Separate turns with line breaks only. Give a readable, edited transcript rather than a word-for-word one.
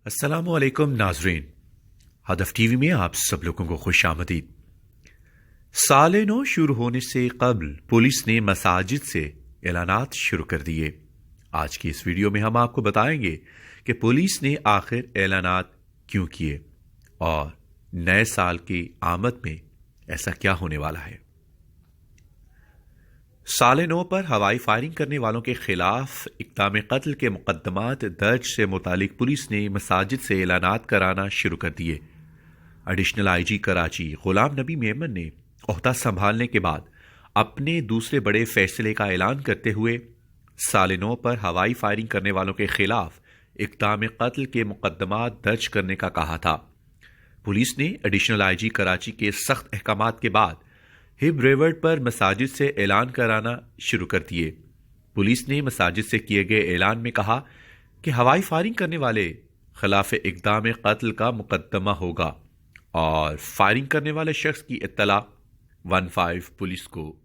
السلام علیکم ناظرین، ہدف ٹی وی میں آپ سب لوگوں کو خوش آمدید۔ سال نو شروع ہونے سے قبل پولیس نے مساجد سے اعلانات شروع کر دیے۔ آج کی اس ویڈیو میں ہم آپ کو بتائیں گے کہ پولیس نے آخر اعلانات کیوں کیے اور نئے سال کی آمد میں ایسا کیا ہونے والا ہے۔ سال نو پر ہوائی فائرنگ کرنے والوں کے خلاف اقدام قتل کے مقدمات درج سے متعلق پولیس نے مساجد سے اعلانات کرانا شروع کر دیے۔ ایڈیشنل آئی جی کراچی غلام نبی میمن نے عہدہ سنبھالنے کے بعد اپنے دوسرے بڑے فیصلے کا اعلان کرتے ہوئے سال نو پر ہوائی فائرنگ کرنے والوں کے خلاف اقدام قتل کے مقدمات درج کرنے کا کہا تھا۔ پولیس نے ایڈیشنل آئی جی کراچی کے سخت احکامات کے بعد ہب ریورڈ پر مساجد سے اعلان کرانا شروع کر دیے۔ پولیس نے مساجد سے کیے گئے اعلان میں کہا کہ ہوائی فائرنگ کرنے والے خلاف اقدام قتل کا مقدمہ ہوگا اور فائرنگ کرنے والے شخص کی اطلاع 15 پولیس کو